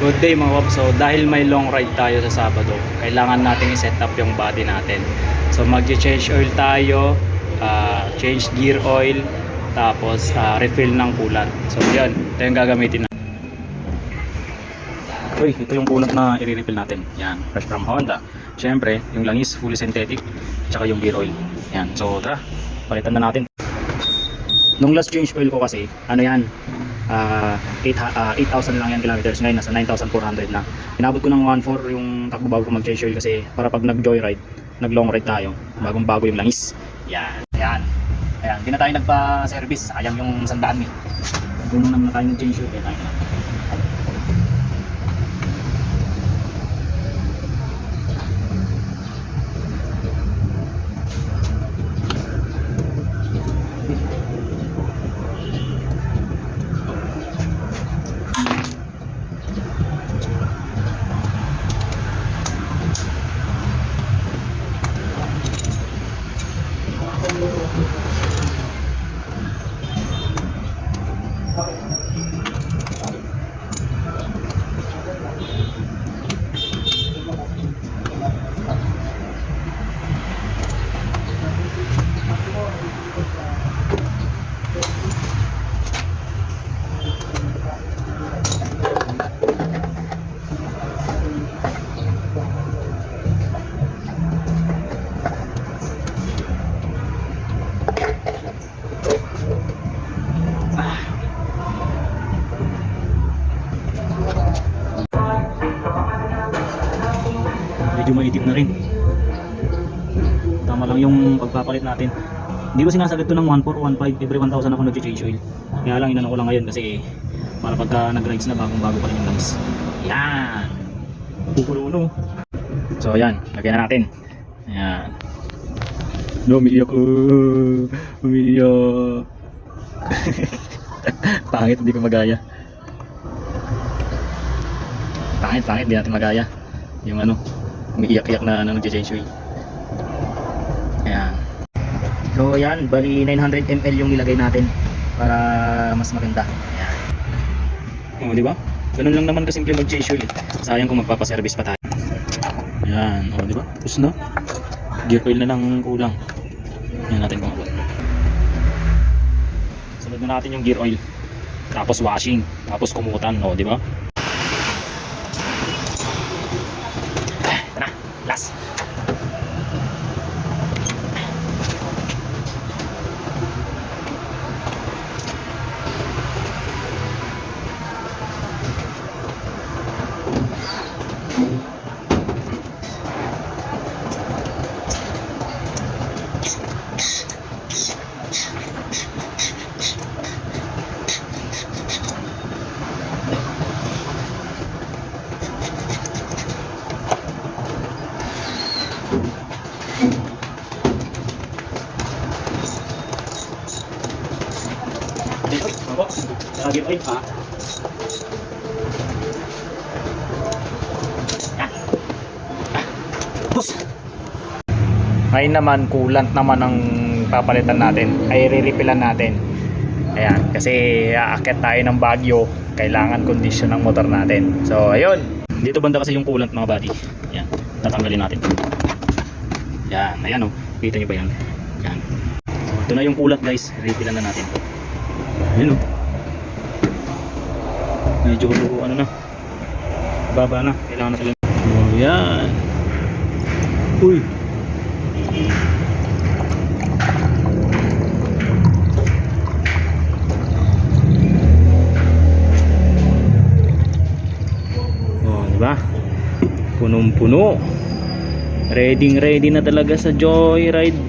Good day mga Wap. So dahil may long ride tayo sa Sabado, kailangan nating i-set up yung body natin. So mag-change oil tayo, change gear oil, tapos refill ng coolant. So yan, ito yung gagamitin natin. Uy, ito yung coolant na i-refill natin. Yan, fresh from Honda. Siyempre, yung langis fully synthetic, tsaka yung gear oil. Yan, so tara, palitan na natin. Nung last change oil ko kasi, ano yan, 8,000 lang yan kilometers. Ngayon nasa 9,400 na. Inabot ko ng 1,400 yung takbo bago ko mag-change oil kasi para pag nag-joyride, nag-long ride tayo, bagong bago yung langis. Yan, ayan. Ayan, hindi na tayo nagpa-service. Sayang yung 100 eh. Kung naman na tayo nag-change oil, kaya tayo na. Medyo maitim na rin. Tama lang yung pagpapalit natin. Hindi ko sinasagad to ng 1,400 o 1,500 every 1,000 ako nag-change oil. Kaya lang inano ko lang ngayon kasi para pagka nag-rides na bagong bago pa rin yung langis. Yan, pupuno. So yan, lagyan na natin. Yan. Umiiyak. Pangit, hindi ko magaya. Pangit, hindi natin magaya. Yung ano, umiiyak-iyak na nag-change oil. Ayan. So ayan, bali 900 ml yung nilagay natin para mas maganda. Ayan. O, di ba? Ganun lang naman kasimple mag-change oil. Sayang kung magpapaservice pa tayo. Ayan, o, di ba? Tapos na. Gear oil na lang kulang. Ayan natin kung ano. Sunod na natin yung gear oil. Tapos washing, tapos kumutan, o, di ba? Last. Lagi oil pa. Bus. Ngayon naman coolant naman ang papalitan natin, ay re-refillan natin. Ayan, kasi aakyat tayo ng Baguio, kailangan condition ng motor natin. So ayun, dito banda kasi yung coolant mga buddy. Ayan, tatanggalin natin. Yan, ayan o, kita nyo ba yan? Yan. So, ito na yung coolant guys, re-refillan na natin. Ayun o. Medyo ano na, baba na, kailangan na talaga. Oh, yan. Uy. Oh, di ba? Punong-puno. Ready na talaga sa joyride.